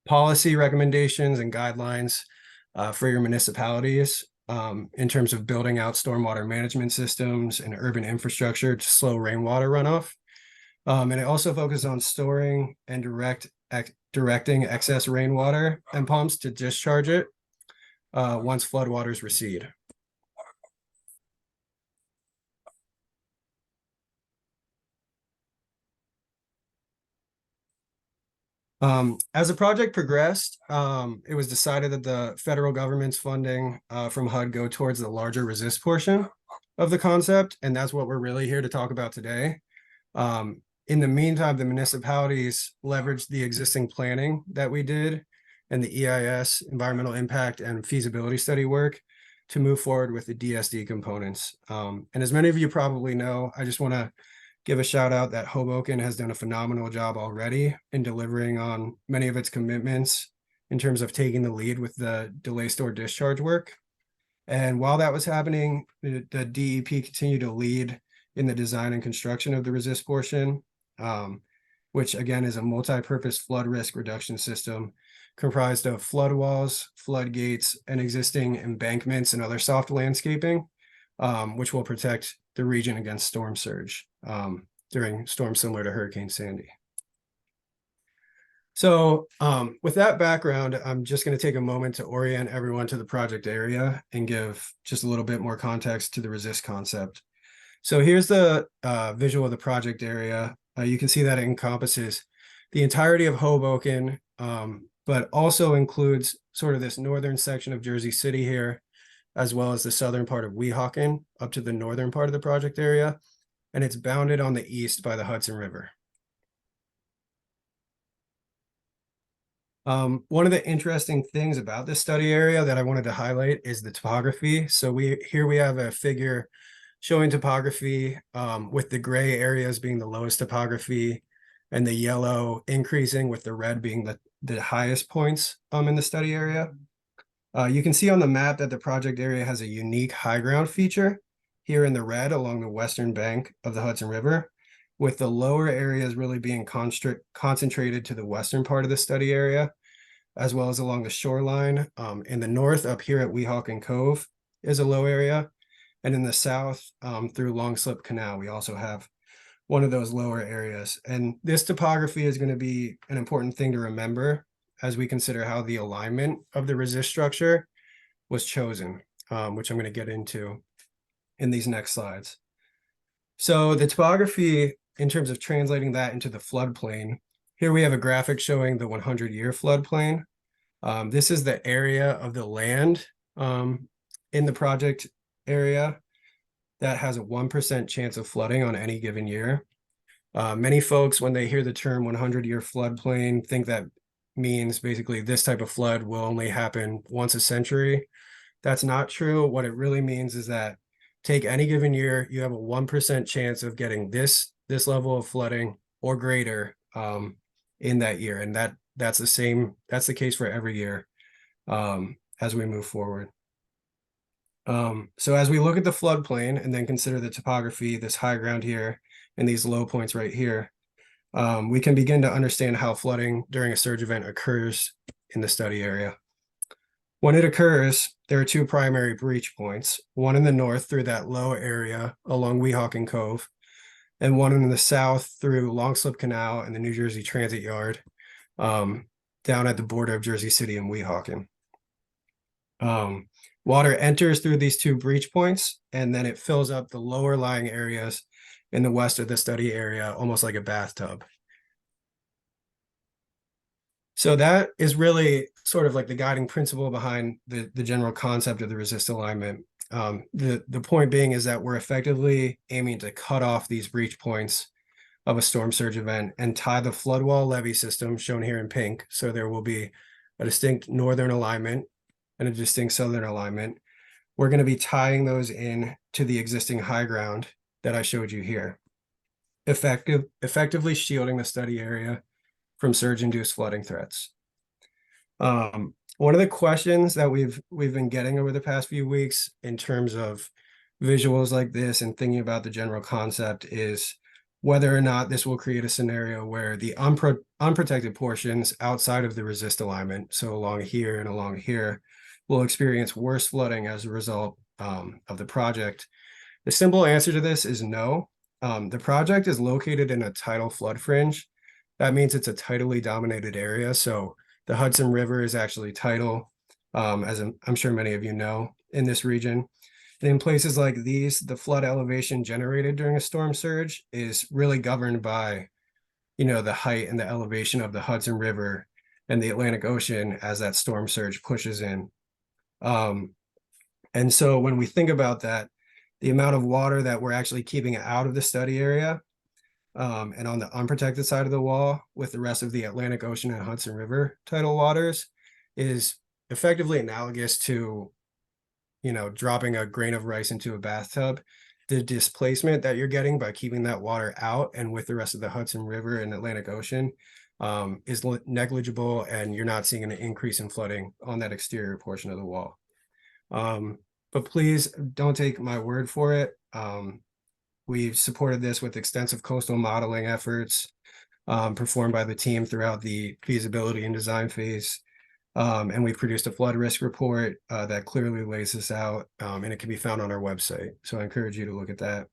policy recommendations and guidelines for your municipalities in terms of building out stormwater management systems and urban infrastructure to slow rainwater runoff. And it also focuses on storing and directing excess rainwater and pumps to discharge it once floodwaters recede. As the project progressed, it was decided that the federal government's funding from HUD go towards the larger resist portion of the concept, and that's what we're really here to talk about today. In the meantime, the municipalities leveraged the existing planning that we did and the EIS, environmental impact and feasibility study work to move forward with the DSD components. And as many of you probably know, I just want to give a shout out that Hoboken has done a phenomenal job already in delivering on many of its commitments in terms of taking the lead with the delay store discharge work. And while that was happening, the DEP continued to lead in the design and construction of the resist portion, which again is a multi-purpose flood risk reduction system comprised of flood walls, floodgates, and existing embankments and other soft landscaping, which will protect the region against storm surge during storms similar to Hurricane Sandy. So with that background, I'm just going to take a moment to orient everyone to the project area and give just a little bit more context to the resist concept. So here's the visual of the project area. You can see that it encompasses the entirety of Hoboken, but also includes sort of this northern section of Jersey City here, as well as the southern part of Weehawken up to the northern part of the project area. And it's bounded on the east by the Hudson River. One of the interesting things about this study area that I wanted to highlight is the topography. So here we have a figure showing topography with the gray areas being the lowest topography and the yellow increasing with the red being the highest points in the study area. You can see on the map that the project area has a unique high ground feature here in the red along the western bank of the Hudson River, with the lower areas really being concentrated to the western part of the study area, as well as along the shoreline. In the north up here at Weehawken Cove is a low area. And in the south through Long Slip Canal, we also have one of those lower areas. And this topography is going to be an important thing to remember as we consider how the alignment of the resist structure was chosen, which I'm going to get into in these next slides. So the topography, in terms of translating that into the floodplain, here we have a graphic showing the 100-year floodplain. This is the area of the land in the project area that has a 1% chance of flooding on any given year. Many folks, when they hear the term 100-year floodplain, think that means basically this type of flood will only happen once a century. That's not true. What it really means is that take any given year, you have a 1% chance of getting this level of flooding or greater in that year. And that's the case for every year as we move forward. So as we look at the floodplain and then consider the topography, this high ground here and these low points right here, we can begin to understand how flooding during a surge event occurs in the study area. When it occurs, there are two primary breach points, one in the north through that low area along Weehawken Cove, and one in the south through Long Slip Canal and the New Jersey Transit Yard down at the border of Jersey City and Weehawken. Water enters through these two breach points, and then it fills up the lower lying areas in the west of the study area, almost like a bathtub. So that is really sort of like the guiding principle behind the general concept of the resist alignment. The point being is that we're effectively aiming to cut off these breach points of a storm surge event and tie the flood wall levee system shown here in pink. So there will be a distinct northern alignment and a distinct southern alignment. We're going to be tying those in to the existing high ground that I showed you here, effectively shielding the study area from surge-induced flooding threats. One of the questions that we've been getting over the past few weeks in terms of visuals like this and thinking about the general concept is, whether or not this will create a scenario where the unprotected portions outside of the resist alignment, so along here and along here, will experience worse flooding as a result of the project. The simple answer to this is no. The project is located in a tidal flood fringe. That means it's a tidally dominated area. So the Hudson River is actually tidal, as I'm sure many of you know, in this region. And in places like these, the flood elevation generated during a storm surge is really governed by, the height and the elevation of the Hudson River and the Atlantic Ocean as that storm surge pushes in. And so when we think about that, the amount of water that we're actually keeping out of the study area and on the unprotected side of the wall with the rest of the Atlantic Ocean and Hudson River tidal waters is effectively analogous to, dropping a grain of rice into a bathtub. The displacement that you're getting by keeping that water out and with the rest of the Hudson River and Atlantic Ocean is negligible, and you're not seeing an increase in flooding on that exterior portion of the wall. But please don't take my word for it. We've supported this with extensive coastal modeling efforts performed by the team throughout the feasibility and design phase. And we've produced a flood risk report that clearly lays this out, and it can be found on our website. So I encourage you to look at that.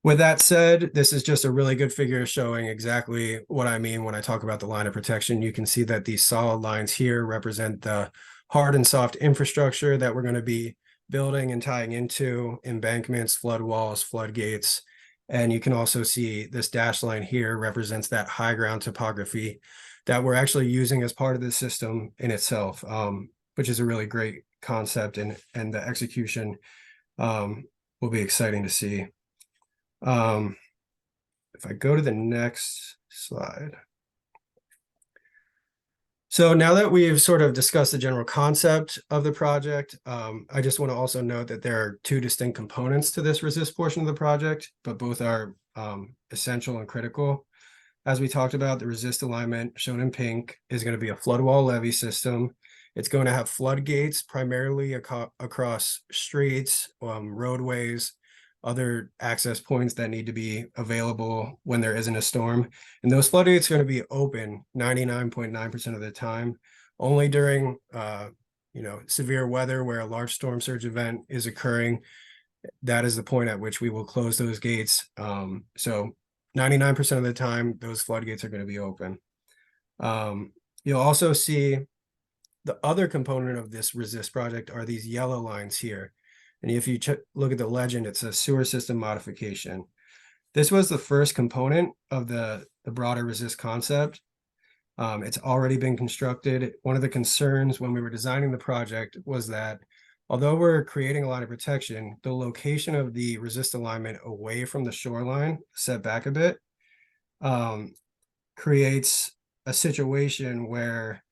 With that said, this is just a really good figure showing exactly what I mean when I talk about the line of protection. You can see that these solid lines here represent the hard and soft infrastructure that we're going to be building and tying into: embankments, flood walls, floodgates. And you can also see this dashed line here represents that high ground topography that we're actually using as part of the system in itself, which is a really great concept, and the execution will be exciting to see. If I go to the next slide. So now that we've sort of discussed the general concept of the project, I just want to also note that there are two distinct components to this resist portion of the project, but both are essential and critical. As we talked about, the resist alignment shown in pink is going to be a flood wall levee system. It's going to have floodgates primarily across streets, roadways, other access points that need to be available when there isn't a storm. And those floodgates are going to be open 99.9% of the time. Only during severe weather where a large storm surge event is occurring, that is the point at which we will close those gates. So 99% of the time, those floodgates are going to be open. You'll also see the other component of this resist project are these yellow lines here. And if you look at the legend, it's a sewer system modification. This was the first component of the broader resist concept. It's already been constructed. One of the concerns when we were designing the project was that although we're creating a lot of protection, the location of the resist alignment away from the shoreline, set back a bit, creates a situation where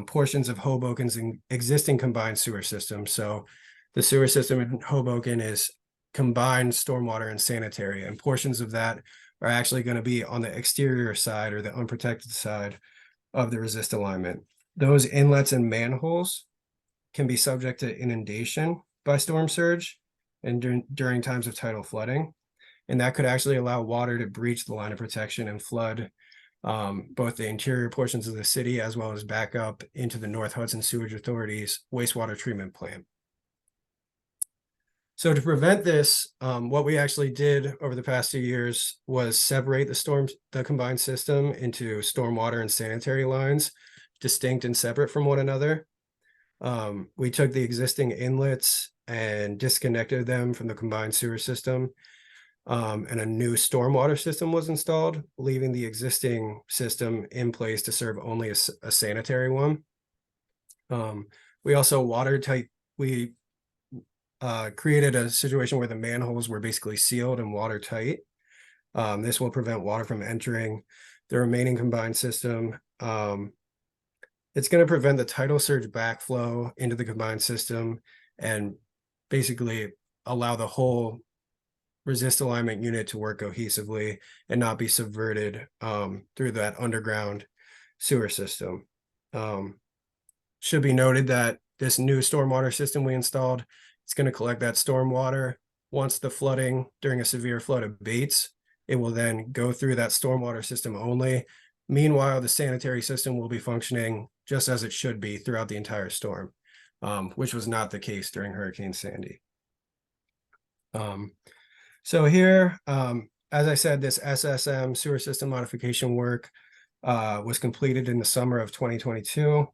portions of Hoboken's existing combined sewer system, so the sewer system in Hoboken is combined stormwater and sanitary, and portions of that are actually going to be on the exterior side or the unprotected side of the resist alignment. Those inlets and manholes can be subject to inundation by storm surge and during times of tidal flooding. And that could actually allow water to breach the line of protection and flood both the interior portions of the city as well as back up into the North Hudson Sewage Authority's wastewater treatment plant. So to prevent this, what we actually did over the past 2 years was separate the combined system into stormwater and sanitary lines, distinct and separate from one another. We took the existing inlets and disconnected them from the combined sewer system, and a new stormwater system was installed, leaving the existing system in place to serve only a sanitary one. We also watertight. We created a situation where the manholes were basically sealed and watertight. This will prevent water from entering the remaining combined system. It's going to prevent the tidal surge backflow into the combined system and basically allow the whole resist alignment unit to work cohesively and not be subverted through that underground sewer system. Should be noted that this new stormwater system we installed, it's going to collect that stormwater once the flooding during a severe flood abates, it will then go through that stormwater system only. Meanwhile, the sanitary system will be functioning just as it should be throughout the entire storm, which was not the case during Hurricane Sandy. So here, as I said, this SSM sewer system modification work was completed in the summer of 2022.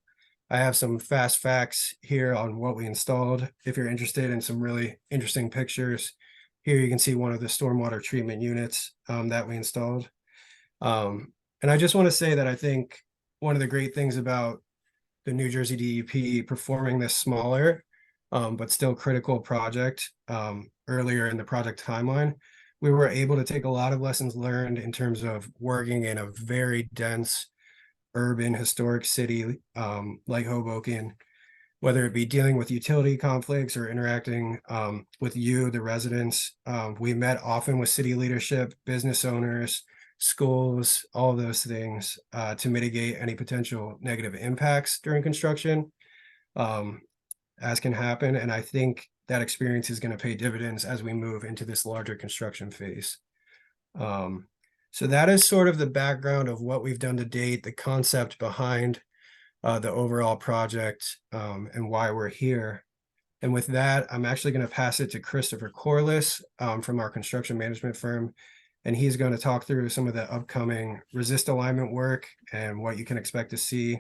I have some fast facts here on what we installed. If you're interested in some really interesting pictures, here you can see one of the stormwater treatment units that we installed. And I just want to say that I think one of the great things about the New Jersey DEP performing this smaller, but still critical project earlier in the project timeline, we were able to take a lot of lessons learned in terms of working in a very dense urban historic city like Hoboken, whether it be dealing with utility conflicts or interacting with you, the residents. We met often with city leadership, business owners, schools, all of those things to mitigate any potential negative impacts during construction, as can happen. And I think that experience is going to pay dividends as we move into this larger construction phase. So that is sort of the background of what we've done to date, the concept behind the overall project, and why we're here. And with that, I'm actually going to pass it to Christopher Corliss from our construction management firm. And he's going to talk through some of the upcoming resist alignment work and what you can expect to see.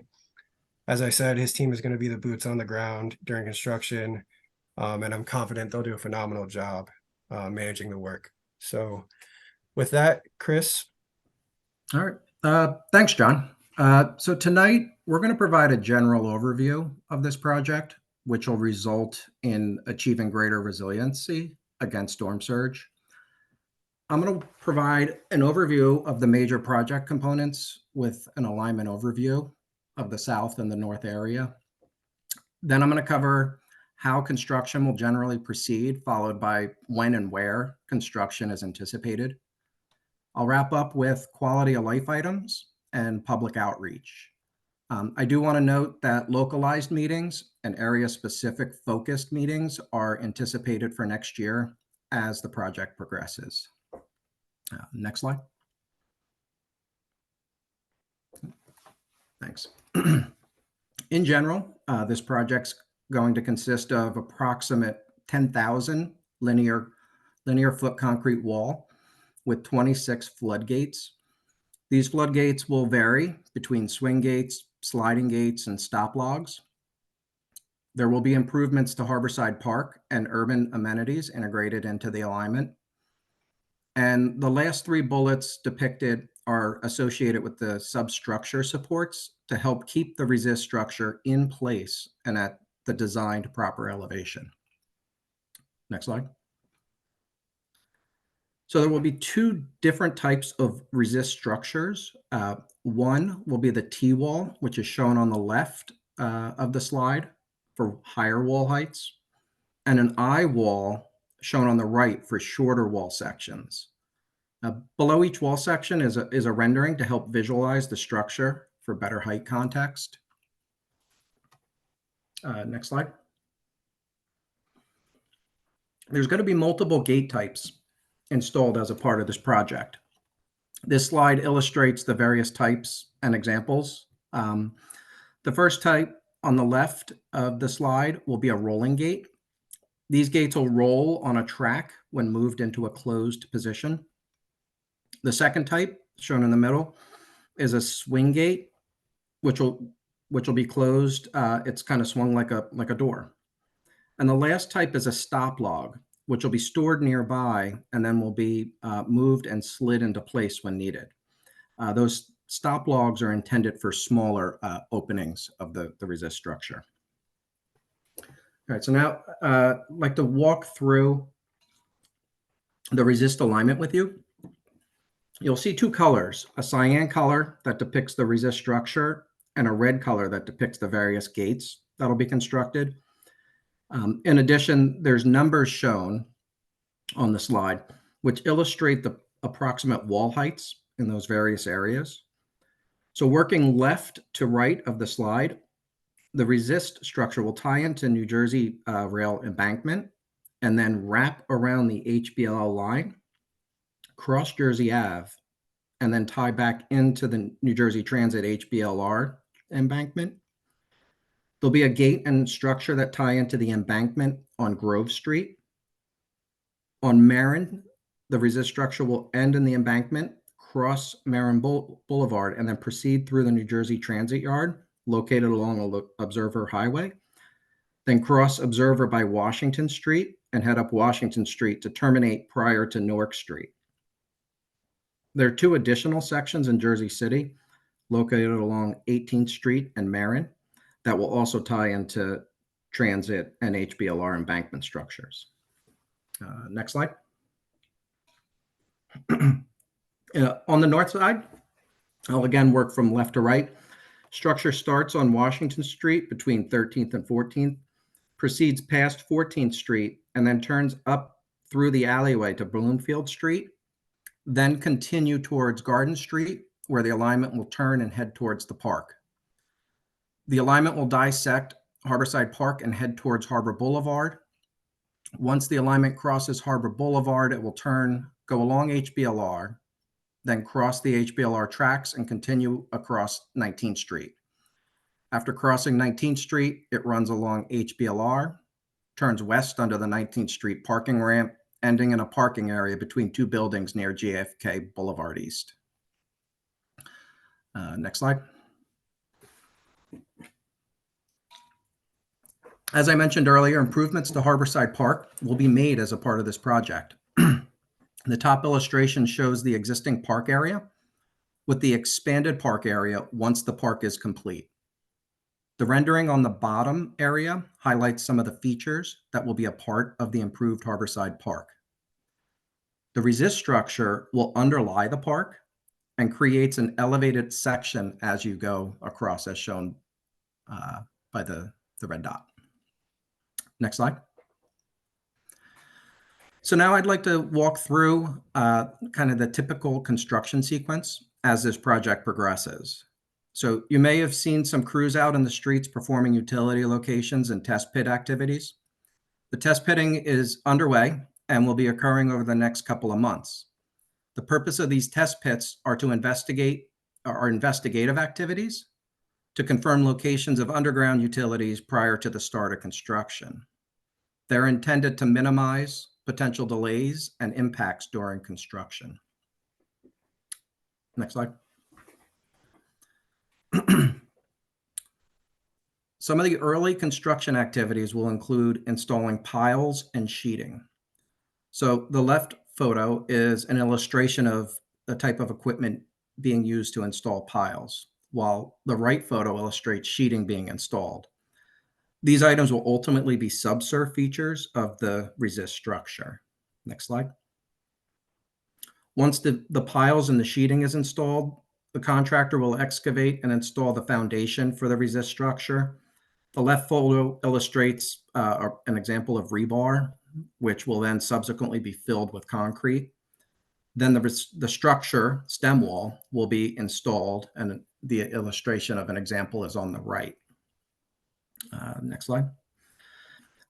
As I said, his team is going to be the boots on the ground during construction. And I'm confident they'll do a phenomenal job managing the work. So with that, Chris. All right. Thanks, John. So tonight, we're going to provide a general overview of this project, which will result in achieving greater resiliency against storm surge. I'm going to provide an overview of the major project components with an alignment overview of the south and the north area. Then I'm going to cover how construction will generally proceed, followed by when and where construction is anticipated. I'll wrap up with quality of life items and public outreach. I do want to note that localized meetings and area-specific focused meetings are anticipated for next year as the project progresses. Next slide. Thanks. In general, this project's going to consist of approximate 10,000 linear foot concrete wall with 26 floodgates. These floodgates will vary between swing gates, sliding gates, and stop logs. There will be improvements to Harborside Park and urban amenities integrated into the alignment. And the last three bullets depicted are associated with the substructure supports to help keep the resist structure in place and at the designed proper elevation. Next slide. So there will be two different types of resist structures. One will be the T-wall, which is shown on the left of the slide for higher wall heights, and an I-wall shown on the right for shorter wall sections. Below each wall section is a rendering to help visualize the structure for better height context. Next slide. There's going to be multiple gate types installed as a part of this project. This slide illustrates the various types and examples. The first type on the left of the slide will be a rolling gate. These gates will roll on a track when moved into a closed position. The second type, shown in the middle, is a swing gate, which will be closed. It's kind of swung like a door. And the last type is a stop log, which will be stored nearby and then will be moved and slid into place when needed. Those stop logs are intended for smaller openings of the resist structure. All right, so now I'd like to walk through the resist alignment with you. You'll see two colors, a cyan color that depicts the resist structure and a red color that depicts the various gates that'll be constructed. In addition, there's numbers shown on the slide, which illustrate the approximate wall heights in those various areas. So working left to right of the slide, the resist structure will tie into New Jersey rail embankment and then wrap around the HBLL line, cross Jersey Ave, and then tie back into the New Jersey Transit HBLR embankment. There'll be a gate and structure that tie into the embankment on Grove Street. On Marin, the resist structure will end in the embankment, cross Marin Boulevard, and then proceed through the New Jersey Transit Yard, located along Observer Highway. Then cross Observer by Washington Street and head up Washington Street to terminate prior to Newark Street. There are two additional sections in Jersey City, located along 18th Street and Marin, that will also tie into transit and HBLR embankment structures. Next slide. On the north side, I'll again work from left to right. Structure starts on Washington Street between 13th and 14th, proceeds past 14th Street, and then turns up through the alleyway to Bloomfield Street, then continue towards Garden Street, where the alignment will turn and head towards the park. The alignment will dissect Harborside Park and head towards Harbor Boulevard. Once the alignment crosses Harbor Boulevard, it will go along HBLR, then cross the HBLR tracks and continue across 19th Street. After crossing 19th Street, it runs along HBLR, turns west under the 19th Street parking ramp, ending in a parking area between two buildings near JFK Boulevard East. Next slide. As I mentioned earlier, improvements to Harborside Park will be made as a part of this project. The top illustration shows the existing park area with the expanded park area once the park is complete. The rendering on the bottom area highlights some of the features that will be a part of the improved Harborside Park. The resist structure will underlie the park and creates an elevated section as you go across, as shown by the red dot. Next slide. So now I'd like to walk through kind of the typical construction sequence as this project progresses. So you may have seen some crews out in the streets performing utility locations and test pit activities. The test pitting is underway and will be occurring over the next couple of months. The purpose of these test pits are to investigate investigative activities to confirm locations of underground utilities prior to the start of construction. They're intended to minimize potential delays and impacts during construction. Next slide. Some of the early construction activities will include installing piles and sheeting. So the left photo is an illustration of the type of equipment being used to install piles, while the right photo illustrates sheeting being installed. These items will ultimately be subsurf features of the resist structure. Next slide. Once the piles and the sheeting is installed, the contractor will excavate and install the foundation for the resist structure. The left photo illustrates an example of rebar, which will then subsequently be filled with concrete. Then the structure stem wall will be installed, and the illustration of an example is on the right. Next slide.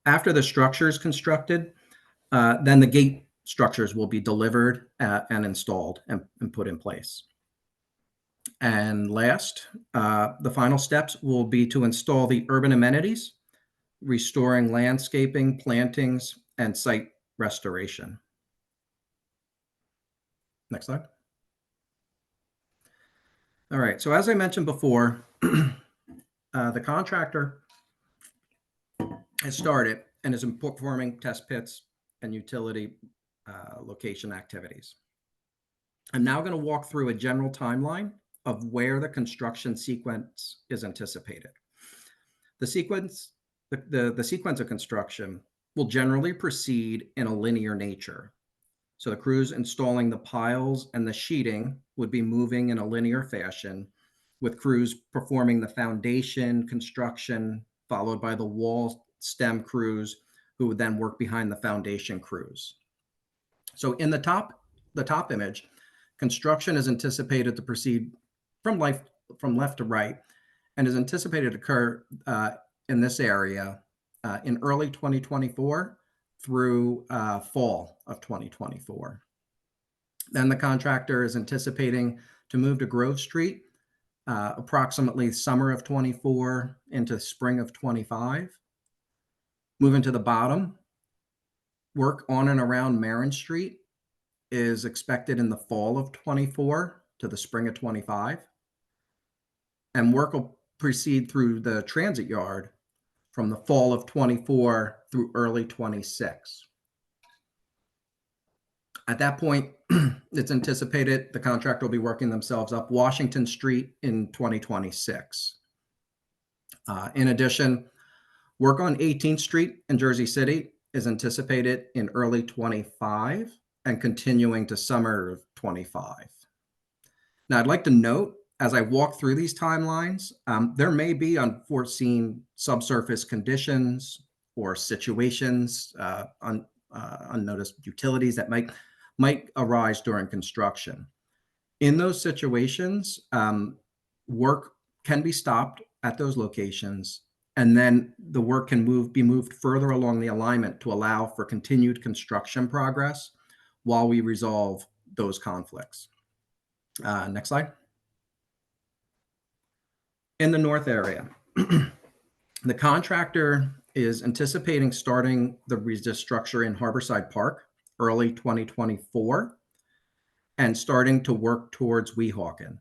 After the structure is constructed, then the gate structures will be delivered and installed and put in place. And last, the final steps will be to install the urban amenities, restoring landscaping, plantings, and site restoration. Next slide. All right, so as I mentioned before, the contractor has started and is performing test pits and utility location activities. I'm now going to walk through a general timeline of where the construction sequence is anticipated. The sequence of construction will generally proceed in a linear nature. So the crews installing the piles and the sheeting would be moving in a linear fashion, with crews performing the foundation construction, followed by the wall stem crews, who would then work behind the foundation crews. So in the top image, construction is anticipated to proceed from left to right, and is anticipated to occur in this area in early 2024 through fall of 2024. Then the contractor is anticipating to move to Grove Street approximately summer of 24 into spring of 25. Moving to the bottom, work on and around Marin Street is expected in the fall of 24 to the spring of 25. And work will proceed through the transit yard from the fall of 24 through early 26. At that point, it's anticipated the contractor will be working themselves up Washington Street in 2026. In addition, work on 18th Street in Jersey City is anticipated in early 25 and continuing to summer of 25. Now, I'd like to note, as I walk through these timelines, there may be unforeseen subsurface conditions or situations, unnoticed utilities that might arise during construction. In those situations, work can be stopped at those locations, and then the work can be moved further along the alignment to allow for continued construction progress while we resolve those conflicts. Next slide. In the north area, the contractor is anticipating starting the restructure in Harborside Park early 2024 and starting to work towards Weehawken.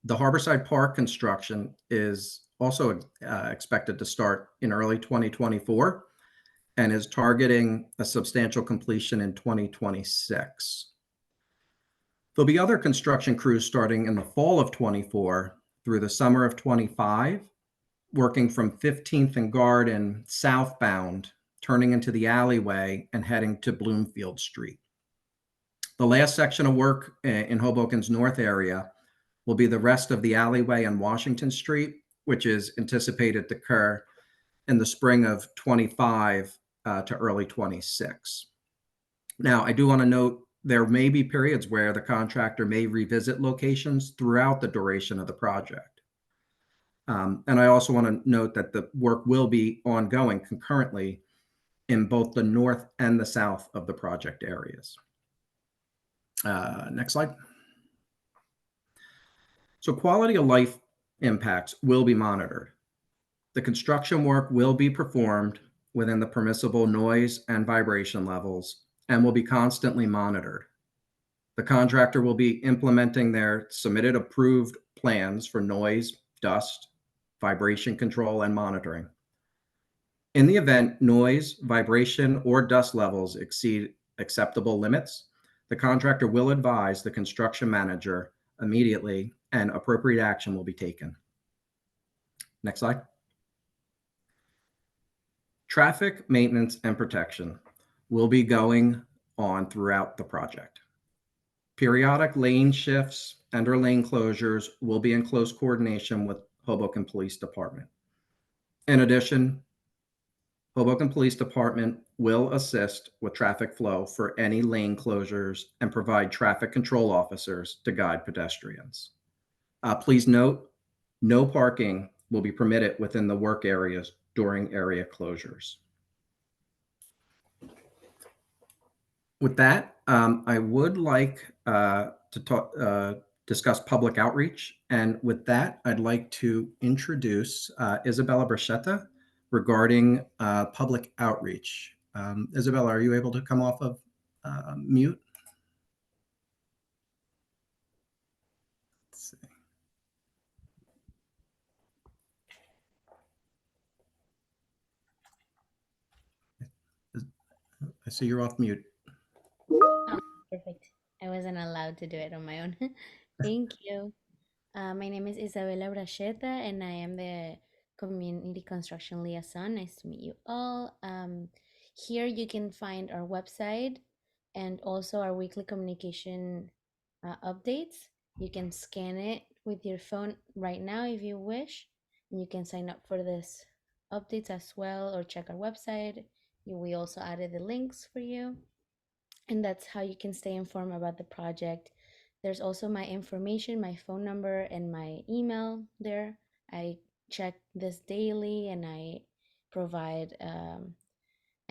The Harborside Park construction is also expected to start in early 2024 and is targeting a substantial completion in 2026. There'll be other construction crews starting in the fall of 24 through the summer of 25, working from 15th and Garden southbound, turning into the alleyway and heading to Bloomfield Street. The last section of work in Hoboken's north area will be the rest of the alleyway on Washington Street, which is anticipated to occur in the spring of 25 to early 26. Now, I do want to note there may be periods where the contractor may revisit locations throughout the duration of the project. And I also want to note that the work will be ongoing concurrently in both the north and the south of the project areas. Next slide. So quality of life impacts will be monitored. The construction work will be performed within the permissible noise and vibration levels and will be constantly monitored. The contractor will be implementing their submitted approved plans for noise, dust, vibration control, and monitoring. In the event noise, vibration, or dust levels exceed acceptable limits, the contractor will advise the construction manager immediately and appropriate action will be taken. Next slide. Traffic maintenance and protection will be going on throughout the project. Periodic lane shifts and/or lane closures will be in close coordination with Hoboken Police Department. In addition, Hoboken Police Department will assist with traffic flow for any lane closures and provide traffic control officers to guide pedestrians. Please note, no parking will be permitted within the work areas during area closures. With that, I would like to discuss public outreach. And with that, I'd like to introduce Isabella Bruschetta regarding public outreach. Isabella, are you able to come off of mute? Let's see. I see you're off mute. Oh, perfect. I wasn't allowed to do it on my own. Thank you. My name is Isabella Bracheta, and I am the Community Construction Liaison. Nice to meet you all. Here you can find our website and also our weekly communication updates. You can scan it with your phone right now if you wish, and you can sign up for this updates as well or check our website. We also added the links for you, and that's how you can stay informed about the project. There's also my information, my phone number, and my email there. I check this daily and I provide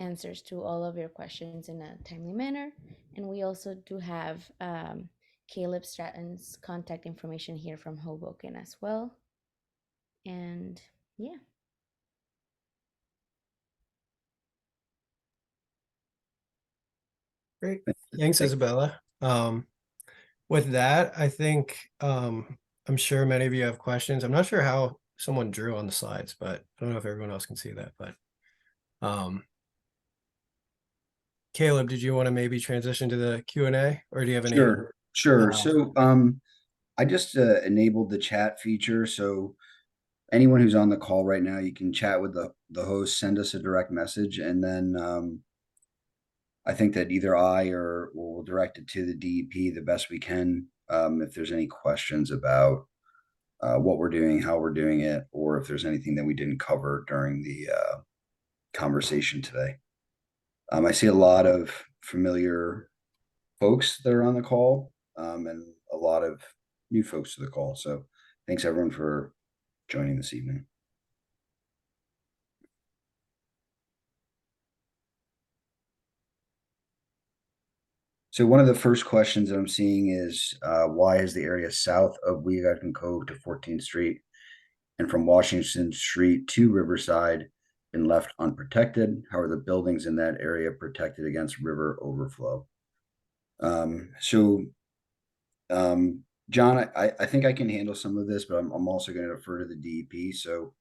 answers to all of your questions in a timely manner. And we also do have Caleb Stratton's contact information here from Hoboken as well. And yeah. Great. Thanks, Isabella. With that, I think I'm sure many of you have questions. I'm not sure how someone drew on the slides, but I don't know if everyone else can see that. But Caleb, did you want to maybe transition to the Q&A, or do you have any? Sure. So I just enabled the chat feature. So anyone who's on the call right now, you can chat with the host, send us a direct message, and then I think that either I or we'll direct it to the DEP the best we can. If there's any questions about what we're doing, how we're doing it, or if there's anything that we didn't cover during the conversation today. I see a lot of familiar folks that are on the call, and a lot of new folks to the call. So thanks everyone for joining this evening. So one of the first questions that I'm seeing is why is the area south of Weegarden Cove to 14th Street and from Washington Street to Riverside been left unprotected? How are the buildings in that area protected against river overflow? John, I think I can handle some of this, but I'm also going to refer to the DEP. So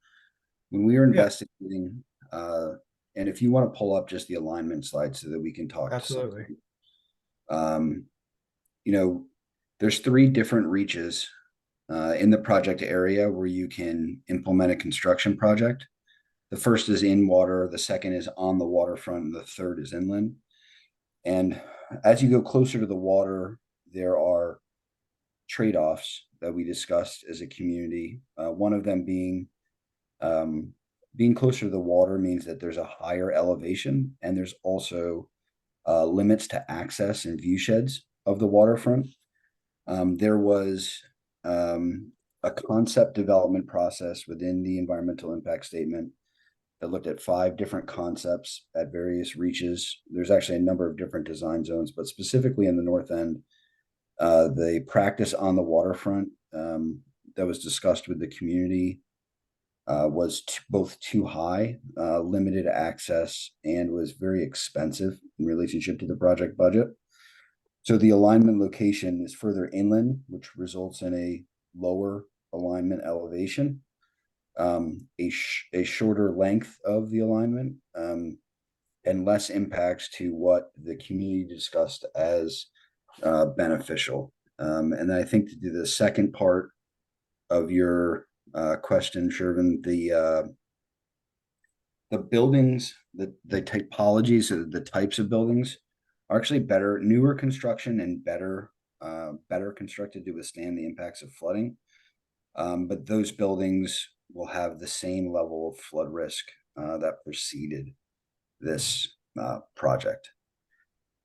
when we were investigating, and if you want to pull up just the alignment slide so that we can talk. Absolutely. You know, there's 3 different reaches in the project area where you can implement a construction project. The first is in water, the second is on the waterfront, and the third is inland. And as you go closer to the water, there are trade-offs that we discussed as a community. One of them being closer to the water means that there's a higher elevation, and there's also limits to access and view sheds of the waterfront. There was a concept development process within the environmental impact statement that looked at 5 different concepts at various reaches. There's actually a number of different design zones, but specifically in the north end, the practice on the waterfront that was discussed with the community was both too high, limited access, and was very expensive in relationship to the project budget. So the alignment location is further inland, which results in a lower alignment elevation, a shorter length of the alignment, and less impacts to what the community discussed as beneficial. And then I think to do the second part of your question, Shervin, the buildings, the typologies, the types of buildings are actually better, newer construction and better constructed to withstand the impacts of flooding. But those buildings will have the same level of flood risk that preceded this project.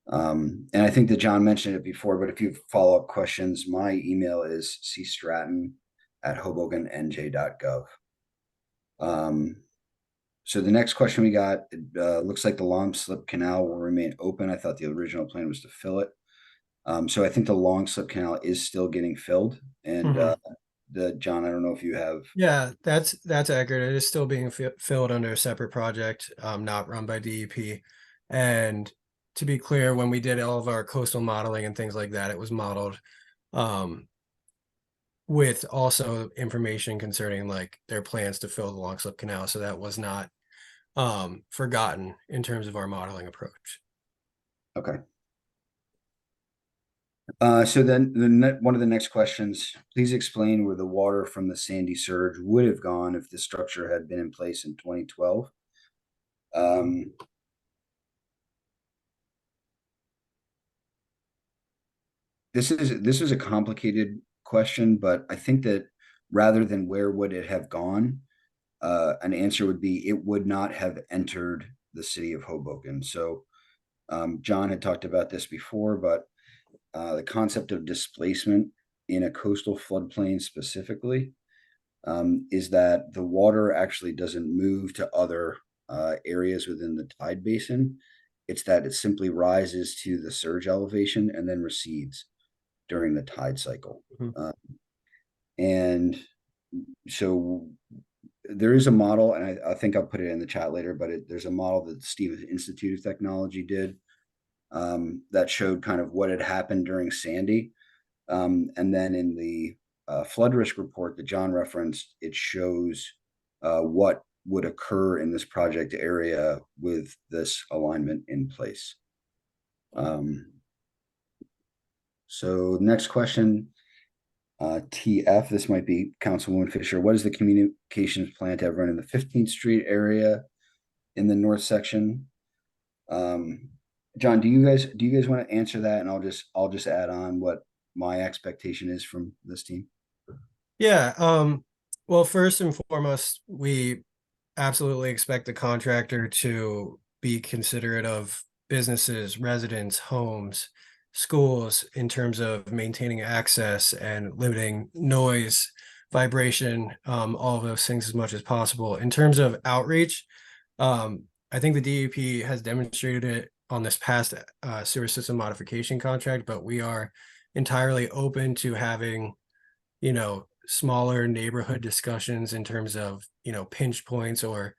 And I think that John mentioned it before, but if you have follow-up questions, my email is cstratton@hobokennj.gov. So the next question we got, looks like the long slip canal will remain open. I thought the original plan was to fill it. So I think the long slip canal is still getting filled. And John, I don't know if you have. Yeah, that's accurate. It is still being filled under a separate project, not run by DEP. And to be clear, when we did all of our coastal modeling and things like that, it was modeled with also information concerning like their plans to fill the long slip canal. So that was not forgotten in terms of our modeling approach. Okay. So then one of the next questions, please explain where the water from the Sandy surge would have gone if the structure had been in place in 2012. This is a complicated question, but I think that rather than where would it have gone, an answer would be it would not have entered the city of Hoboken. So John had talked about this before, but the concept of displacement in a coastal floodplain specifically is that the water actually doesn't move to other areas within the tide basin. It's that it simply rises to the surge elevation and then recedes during the tide cycle. Mhm. And so there is a model, and I think I'll put it in the chat later, but there's a model that the Stevens Institute of Technology did that showed kind of what had happened during Sandy. And then in the flood risk report that John referenced, it shows what would occur in this project area with this alignment in place. So next question, TF, this might be Councilwoman Fisher. What is the communications plan to have run in the 15th Street area in the north section? John, do you guys want to answer that? And I'll just add on what my expectation is from this team. Yeah, well, first and foremost, we absolutely expect the contractor to be considerate of businesses, residents, homes, schools in terms of maintaining access and limiting noise, vibration, all of those things as much as possible. In terms of outreach, I think the DEP has demonstrated it on this past sewer system modification contract, but we are entirely open to having, smaller neighborhood discussions in terms of, pinch points or,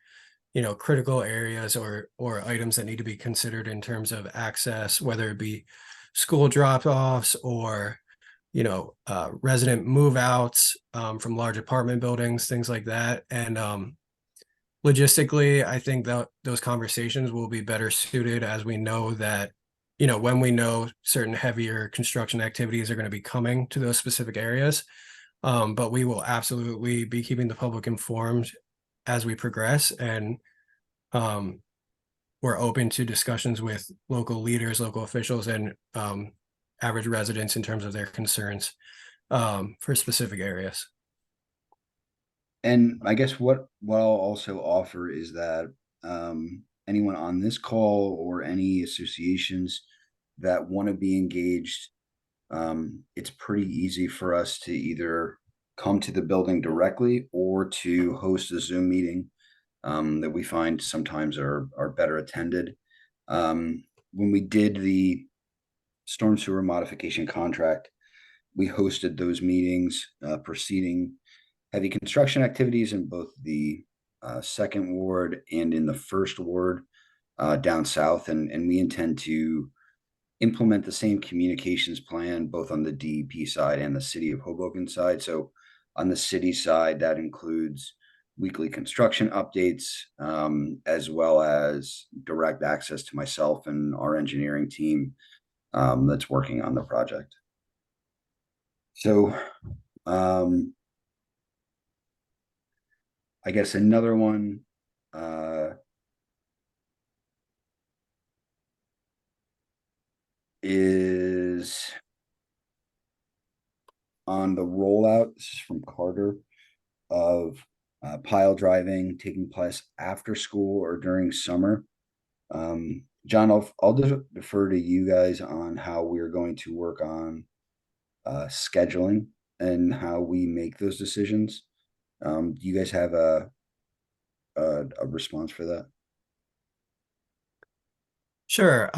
critical areas or items that need to be considered in terms of access, whether it be school drop-offs or, resident move outs from large apartment buildings, things like that. And logistically, I think that those conversations will be better suited as we know that, when we know certain heavier construction activities are going to be coming to those specific areas. But we will absolutely be keeping the public informed as we progress, and we're open to discussions with local leaders, local officials, and average residents in terms of their concerns for specific areas. And I guess what I'll also offer is that anyone on this call or any associations that want to be engaged, it's pretty easy for us to either come to the building directly or to host a Zoom meeting that we find sometimes are better attended. When we did the storm sewer modification contract, we hosted those meetings preceding heavy construction activities in both the second ward and in the first ward down south, and we intend to implement the same communications plan both on the DEP side and the city of Hoboken side. So on the city side, that includes weekly construction updates, as well as direct access to myself and our engineering team that's working on the project. So I guess another one is on the rollout. This is from Carter, of pile driving taking place after school or during summer. John, I'll defer to you guys on how we're going to work on scheduling and how we make those decisions. Do you guys have a response for that? Sure.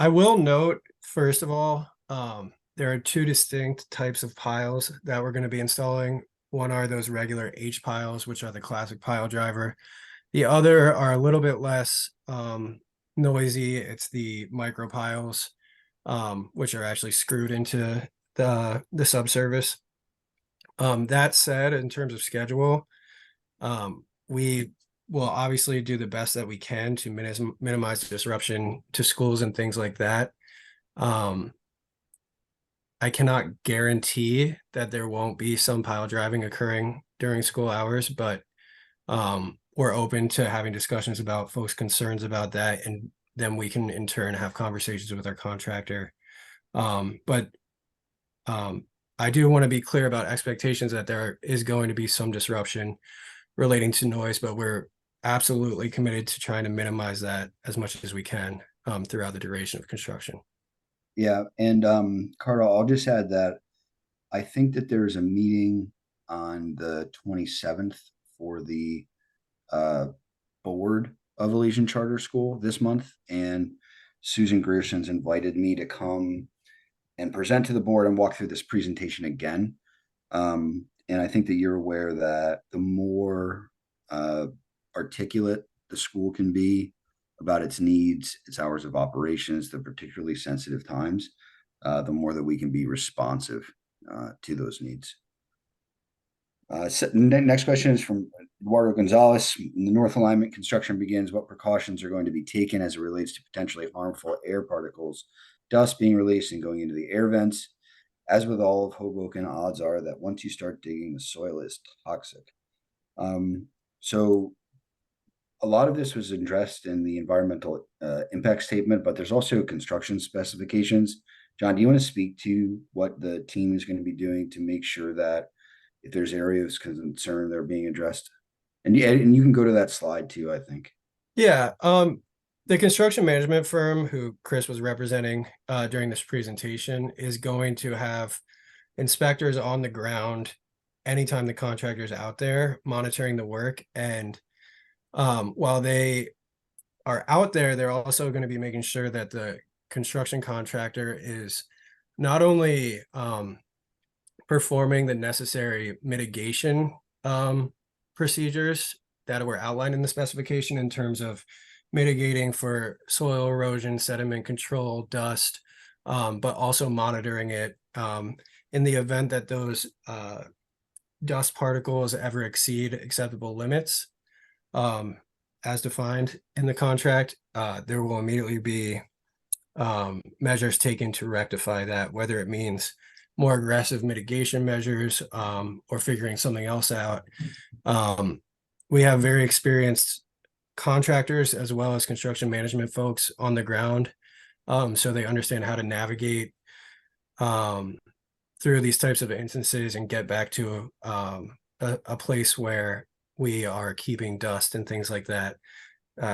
I will note, first of all, there are two distinct types of piles that we're going to be installing. One are those regular H piles, which are the classic pile driver. The other are a little bit less noisy. It's the micro piles, which are actually screwed into the subsurface. That said, in terms of schedule, we will obviously do the best that we can to minimize disruption to schools and things like that. I cannot guarantee that there won't be some pile driving occurring during school hours, but we're open to having discussions about folks' concerns about that, and then we can in turn have conversations with our contractor. But I do want to be clear about expectations that there is going to be some disruption relating to noise, but we're absolutely committed to trying to minimize that as much as we can throughout the duration of construction. Yeah, and Carter, I'll just add that I think that there's a meeting on the 27th for the board of Elysian Charter School this month, and Susan Grierson's invited me to come and present to the board and walk through this presentation again. And I think that you're aware that the more articulate the school can be about its needs, its hours of operations, the particularly sensitive times, the more that we can be responsive to those needs. Next question is from Eduardo Gonzalez. In the north alignment construction begins, what precautions are going to be taken as it relates to potentially harmful air particles, dust being released and going into the air vents? As with all of Hoboken, odds are that once you start digging, the soil is toxic. So a lot of this was addressed in the environmental impact statement, but there's also construction specifications. John, do you want to speak to what the team is going to be doing to make sure that if there's areas of concern, they're being addressed? And you can go to that slide too, I think. Yeah. The construction management firm who Chris was representing during this presentation is going to have inspectors on the ground anytime the contractor's out there monitoring the work. And while they are out there, they're also going to be making sure that the construction contractor is not only performing the necessary mitigation procedures that were outlined in the specification in terms of mitigating for soil erosion, sediment control, dust, but also monitoring it in the event that those dust particles ever exceed acceptable limits as defined in the contract. There will immediately be measures taken to rectify that, whether it means more aggressive mitigation measures or figuring something else out. We have very experienced contractors as well as construction management folks on the ground, so they understand how to navigate through these types of instances and get back to a place where we are keeping dust and things like that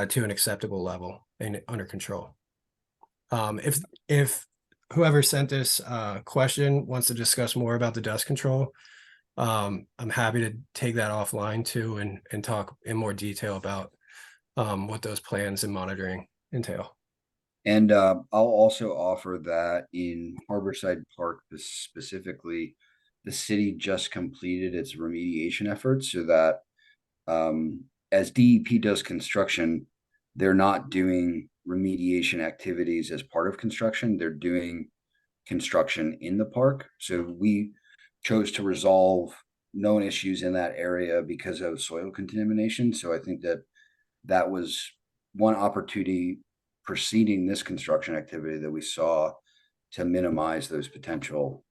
to an acceptable level and under control. If whoever sent this question wants to discuss more about the dust control, I'm happy to take that offline too and talk in more detail about what those plans and monitoring entail. And I'll also offer that in Harborside Park specifically, the city just completed its remediation efforts so that as DEP does construction, they're not doing remediation activities as part of construction. They're doing construction in the park. So we chose to resolve known issues in that area because of soil contamination. So I think that that was one opportunity preceding this construction activity that we saw to minimize those potential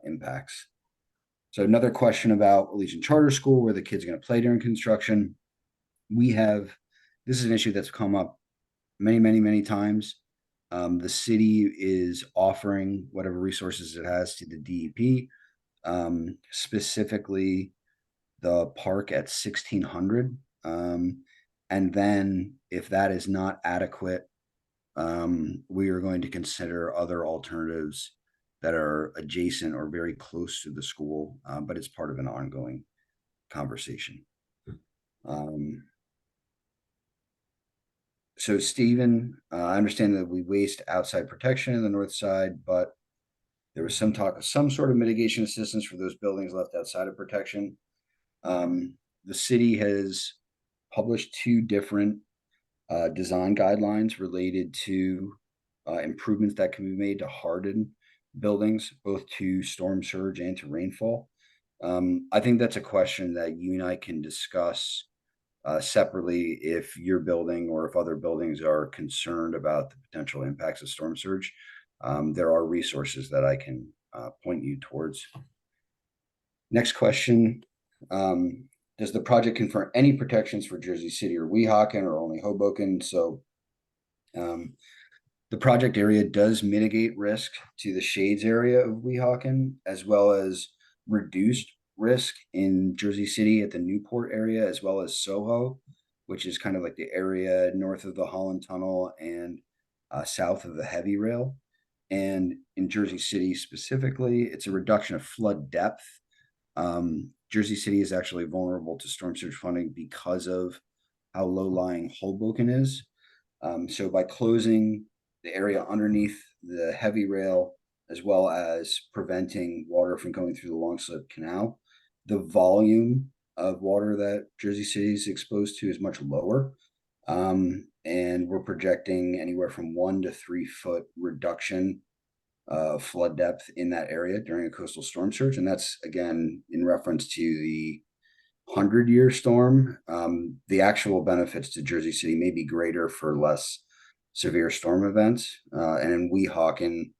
impacts. So another question about Elysian Charter School, where the kids are going to play during construction. This is an issue that's come up many times. The city is offering whatever resources it has to the DEP, specifically the park at 1600. And then if that is not adequate, we are going to consider other alternatives that are adjacent or very close to the school, but it's part of an ongoing conversation. So Stephen, I understand that we waste outside protection in the north side, but there was some talk of some sort of mitigation assistance for those buildings left outside of protection. The city has published 2 different design guidelines related to improvements that can be made to harden buildings, both to storm surge and to rainfall. I think that's a question that you and I can discuss separately if your building or if other buildings are concerned about the potential impacts of storm surge. There are resources that I can point you towards. Next question. Does the project confer any protections for Jersey City or Weehawken or only Hoboken? So the project area does mitigate risk to the shades area of Weehawken, as well as reduced risk in Jersey City at the Newport area, as well as Soho, which is kind of like the area north of the Holland Tunnel and south of the heavy rail. And in Jersey City specifically, it's a reduction of flood depth. Jersey City is actually vulnerable to storm surge flooding because of how low-lying Hoboken is. So by closing the area underneath the heavy rail, as well as preventing water from going through the long slip canal, the volume of water that Jersey City is exposed to is much lower. And we're projecting anywhere from 1 to 3 foot reduction flood depth in that area during a coastal storm surge. And that's, again, in reference to the 100-year storm. The actual benefits to Jersey City may be greater for less severe storm events. And in Weehawken,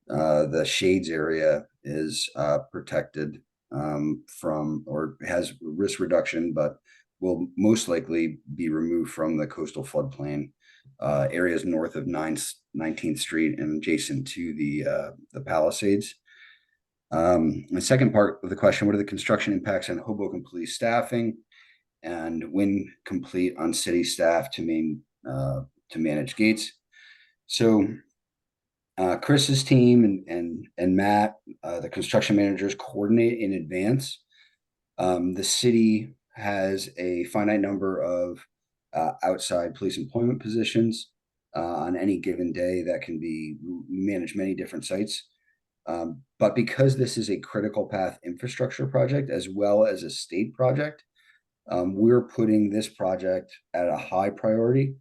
the Shades area is protected from, or has risk reduction, but will most likely be removed from the coastal floodplain areas north of 19th Street and adjacent to the Palisades. The second part of the question, what are the construction impacts on Hoboken police staffing, and when complete on city staff to manage gates? So Chris's team and Matt, the construction managers, coordinate in advance. The city has a finite number of outside police employment positions on any given day that can be manage many different sites. But because this is a critical path infrastructure project as well as a state project, we're putting this project at a high priority,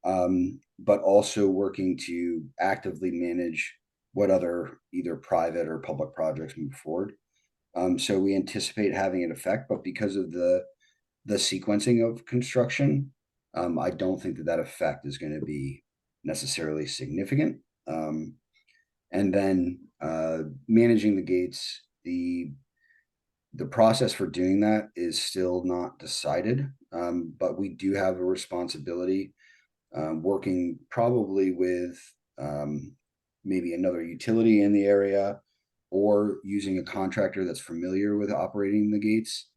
but also working to actively manage what other either private or public projects move forward. So we anticipate having an effect, but because of the sequencing of construction, I don't think that effect is going to be necessarily significant. And then managing the gates, the process for doing that is still not decided, but we do have a responsibility, working probably with maybe another utility in the area, or using a contractor that's familiar with operating the gates.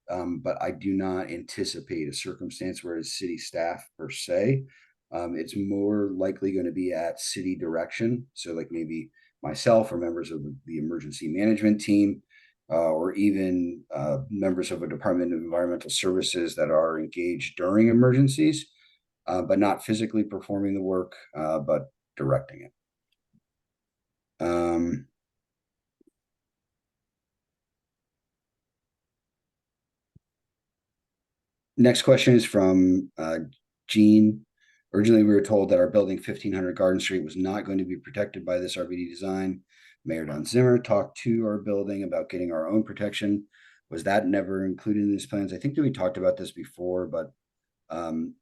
But I do not anticipate a circumstance where it's city staff per se. It's more likely going to be at city direction. So like maybe myself or members of the emergency management team, or even members of a Department of Environmental Services that are engaged during emergencies, but not physically performing the work, but directing it. Next question is from Gene. Originally, we were told that our building 1500 Garden Street was not going to be protected by this RBD design. Mayor Don Zimmer talked to our building about getting our own protection. Was that never included in these plans? I think that we talked about this before, but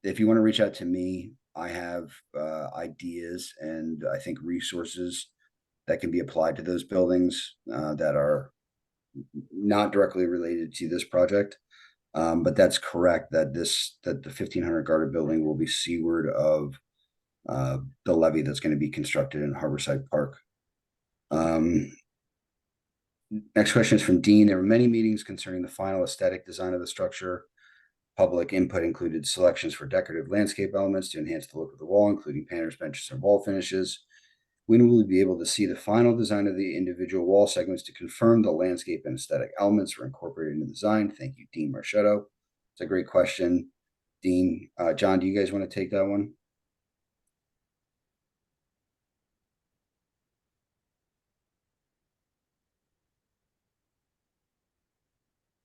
if you want to reach out to me, I have ideas and I think resources that can be applied to those buildings that are not directly related to this project. But that's correct that the 1500 Garter building will be seaward of the levee that's going to be constructed in Harborside Park. Next question is from Dean. There were many meetings concerning the final aesthetic design of the structure. Public input included selections for decorative landscape elements to enhance the look of the wall, including painters, benches, and wall finishes. When will we be able to see the final design of the individual wall segments to confirm the landscape and aesthetic elements were incorporated in the design? Thank you, Dean Marchetto. It's a great question. Dean, John, do you guys want to take that one?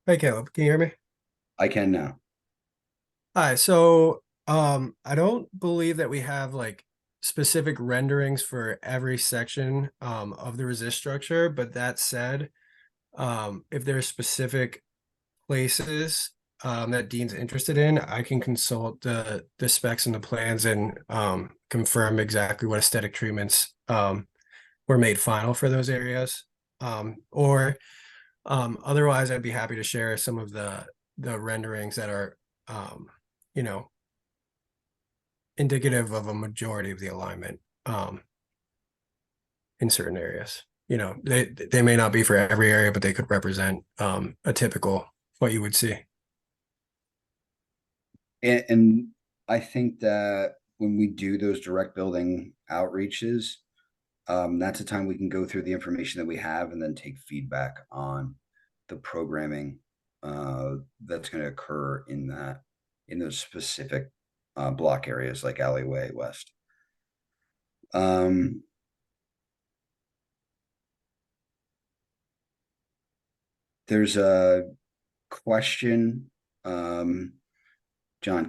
Hey, Caleb, can you hear me? I can now. Hi, so I don't believe that we have like specific renderings for every section of the resist structure, but that said, if there's specific places that Dean's interested in, I can consult the specs and the plans and confirm exactly what aesthetic treatments were made final for those areas. Or otherwise, I'd be happy to share some of the renderings that are you know, indicative of a majority of the alignment in certain areas. You know, they may not be for every area, but they could represent a typical what you would see. And I think that when we do those direct building outreaches, that's a time we can go through the information that we have and then take feedback on the programming that's going to occur in in those specific block areas like Alleyway West. There's a question, John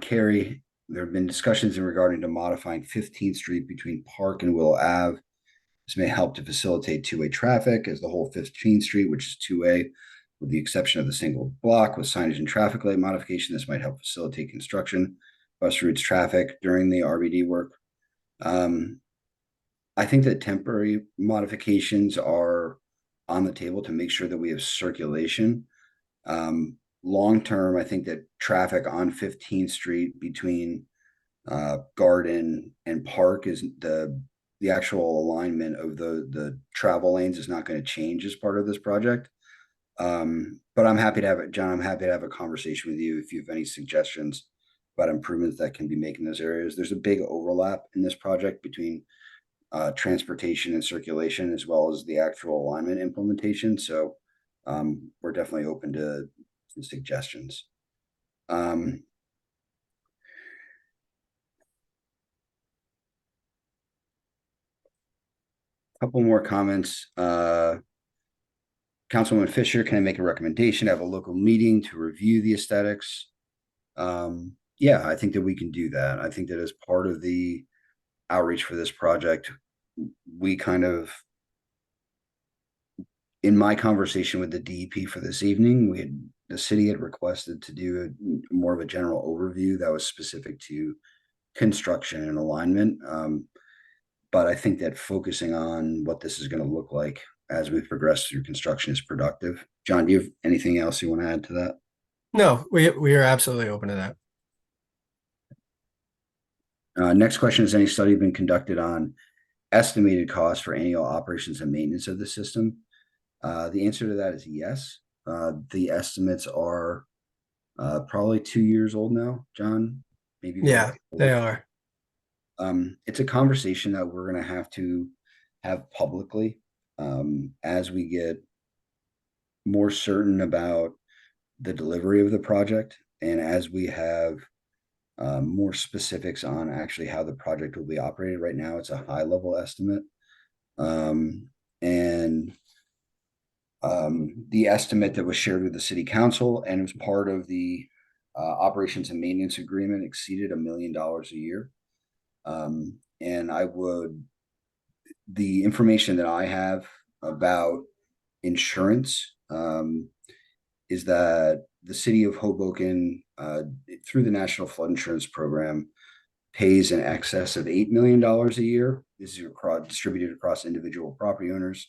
Kerry. There have been discussions in regarding to modifying 15th Street between Park and Willow Ave. This may help to facilitate two-way traffic, as the whole 15th Street, which is two-way, with the exception of the single block with signage and traffic light modification. This might help facilitate construction, bus routes, traffic during the RBD work. I think that temporary modifications are on the table to make sure that we have circulation. Long term, I think that traffic on 15th Street between Garden and Park is the actual alignment of the travel lanes is not going to change as part of this project. But I'm happy to have it, John. I'm happy to have a conversation with you if you have any suggestions about improvements that can be made in those areas. There's a big overlap in this project between transportation and circulation, as well as the actual alignment implementation. So we're definitely open to suggestions. Couple more comments. Councilwoman Fisher, can I make a recommendation? Have a local meeting to review the aesthetics? Yeah, I think that we can do that. I think that as part of the outreach for this project, we kind of, in my conversation with the DEP for this evening, the city had requested to do more of a general overview that was specific to construction and alignment. But I think that focusing on what this is going to look like as we progress through construction is productive. John, do you have anything else you want to add to that? No, we are absolutely open to that. Next question, has any study been conducted on estimated costs for annual operations and maintenance of the system? The answer to that is yes. The estimates are probably 2 years old now, John. Maybe. Yeah, they are. It's a conversation that we're going to have publicly as we get more certain about the delivery of the project, and as we have more specifics on actually how the project will be operated. Right now, it's a high level estimate. The estimate that was shared with the city council and was part of the operations and maintenance agreement exceeded $1 million a year. And the information that I have about insurance is that the city of Hoboken, through the National Flood Insurance Program, pays in excess of $8 million a year. This is distributed across individual property owners.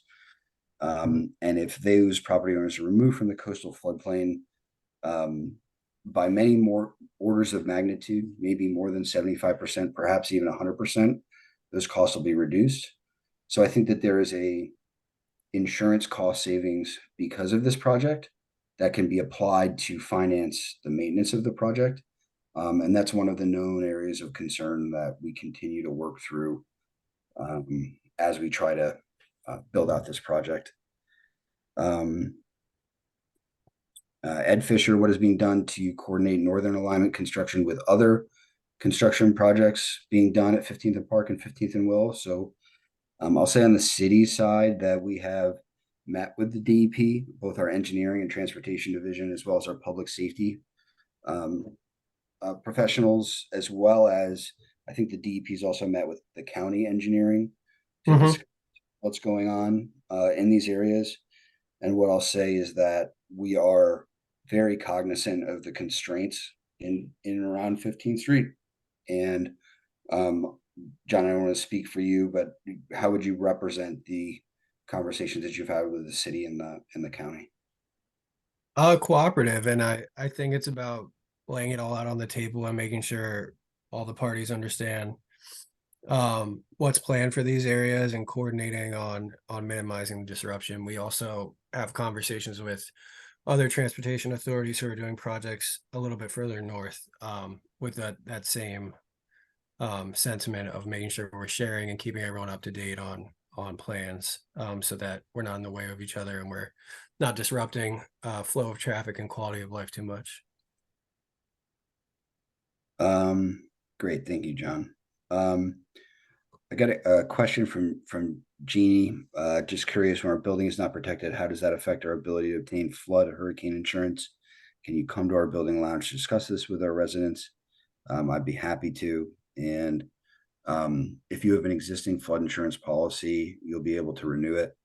And if those property owners are removed from the coastal floodplain by many more orders of magnitude, maybe more than 75%, perhaps even 100%, those costs will be reduced. So I think that there is a insurance cost savings because of this project that can be applied to finance the maintenance of the project. And that's one of the known areas of concern that we continue to work through as we try to build out this project. Ed Fisher, what is being done to coordinate northern alignment construction with other construction projects being done at 15th and Park and 15th and Will? So I'll say on the city side that we have met with the DEP, both our engineering and transportation division, as well as our public safety professionals, as well as I think the DEP has also met with the county engineering to discuss what's going on in these areas. And what I'll say is that we are very cognizant of the constraints in and around 15th Street. And John, I don't want to speak for you, but how would you represent the conversations that you've had with the city and the county? Cooperative, and I think it's about laying it all out on the table and making sure all the parties understand what's planned for these areas and coordinating on minimizing the disruption. We also have conversations with other transportation authorities who are doing projects a little bit further north with that same sentiment of making sure we're sharing and keeping everyone up to date on plans so that we're not in the way of each other and we're not disrupting flow of traffic and quality of life too much. Great. Thank you, John. I got a question from Jeannie. Just curious, when our building is not protected, how does that affect our ability to obtain flood or hurricane insurance? Can you come to our building lounge to discuss this with our residents? I'd be happy to. And if you have an existing flood insurance policy, you'll be able to renew it.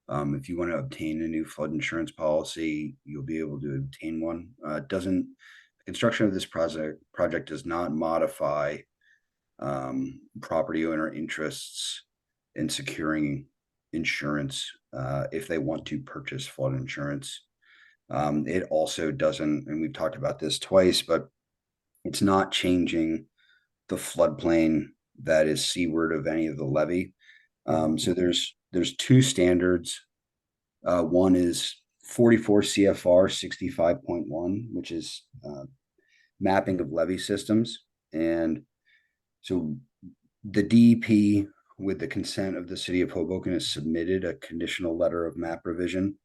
If you want to obtain a new flood insurance policy, you'll be able to obtain one. The construction of this project does not modify property owner interests in securing insurance if they want to purchase flood insurance. It also doesn't, and we've talked about this twice, but it's not changing the floodplain that is seaward of any of the levee. So there's two standards. One is 44 CFR 65.1, which is mapping of levee systems. And so the DEP, with the consent of the city of Hoboken, has submitted a conditional letter of map revision.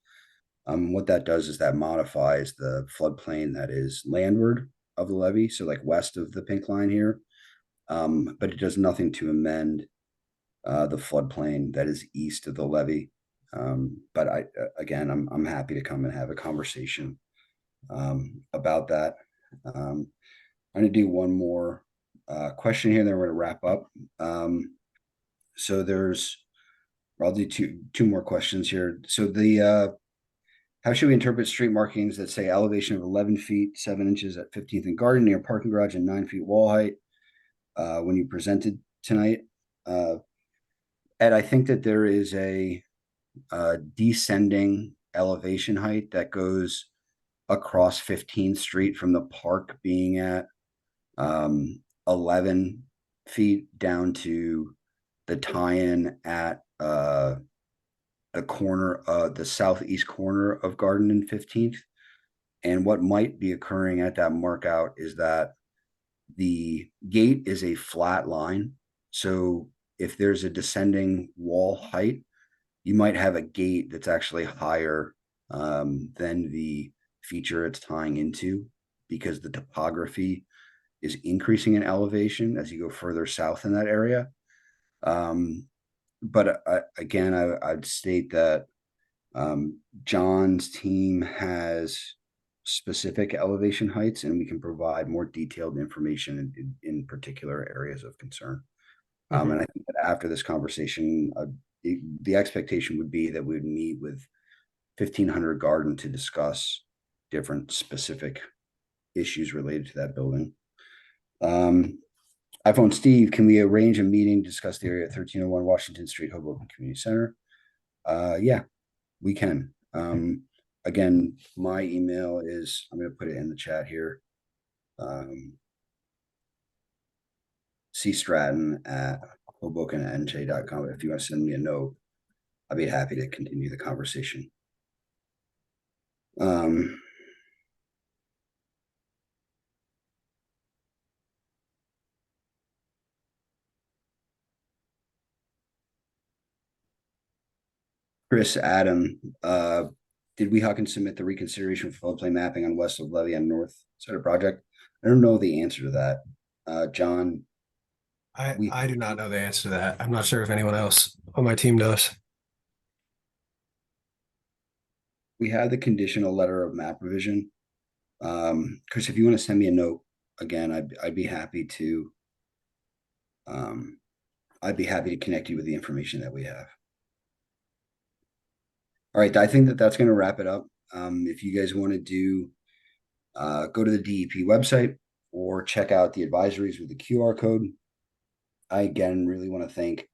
What that does is that modifies the floodplain that is landward of the levee, so like west of the pink line here. But it does nothing to amend the floodplain that is east of the levee. But I'm happy to come and have a conversation about that. I'm going to do one more question here, then we're going to wrap up. So I'll do two more questions here. So how should we interpret street markings that say elevation of 11 feet, 7 inches at 15th and Garden near parking garage and 9 feet wall height when you presented tonight? Ed, I think that there is a descending elevation height that goes across 15th Street from the park being at 11 feet down to the tie-in at the corner, the southeast corner of Garden and 15th. And what might be occurring at that mark out is that the gate is a flat line. So if there's a descending wall height, you might have a gate that's actually higher than the feature it's tying into, because the topography is increasing in elevation as you go further south in that area. But again, I'd state that John's team has specific elevation heights, and we can provide more detailed information in particular areas of concern. And I think that after this conversation, the expectation would be that we would meet with 1500 Garden to discuss different specific issues related to that building. iPhone Steve, can we arrange a meeting to discuss the area at 1301 Washington Street, Hoboken Community Center? Yeah, we can. Again, my email is, I'm going to put it in the chat here. cstratton@hobokennj.com. If you want to send me a note, I'd be happy to continue the conversation. Chris, Adam, did Weehawken submit the reconsideration for floodplain mapping on west of levee and north side of project? I don't know the answer to that. John? I do not know the answer to that. I'm not sure if anyone else on my team does. We had the conditional letter of map revision. Chris, if you want to send me a note, again, I'd be happy to connect you with the information that we have. All right, I think that that's going to wrap it up. If you guys want to do, go to the DEP website or check out the advisories with the QR code. I, again, really want to thank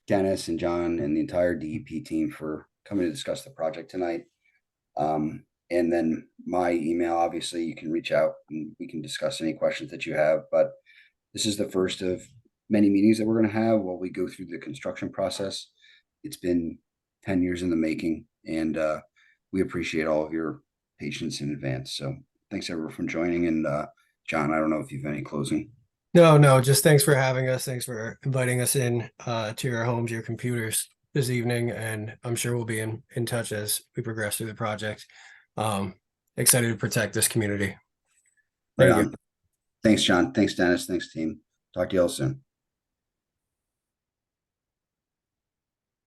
Dennis and John and the entire DEP team for coming to discuss the project tonight. And then my email, obviously, you can reach out and we can discuss any questions that you have. But this is the first of many meetings that we're going to have while we go through the construction process. It's been 10 years in the making, and we appreciate all of your patience in advance. So thanks everyone for joining. And John, I don't know if you have any closing. No, just thanks for having us. Thanks for inviting us in to your homes, your computers this evening. And I'm sure we'll be in touch as we progress through the project. Excited to protect this community. Right Thank you. on. Thanks, John. Thanks, Dennis. Thanks, team. Talk to you all soon.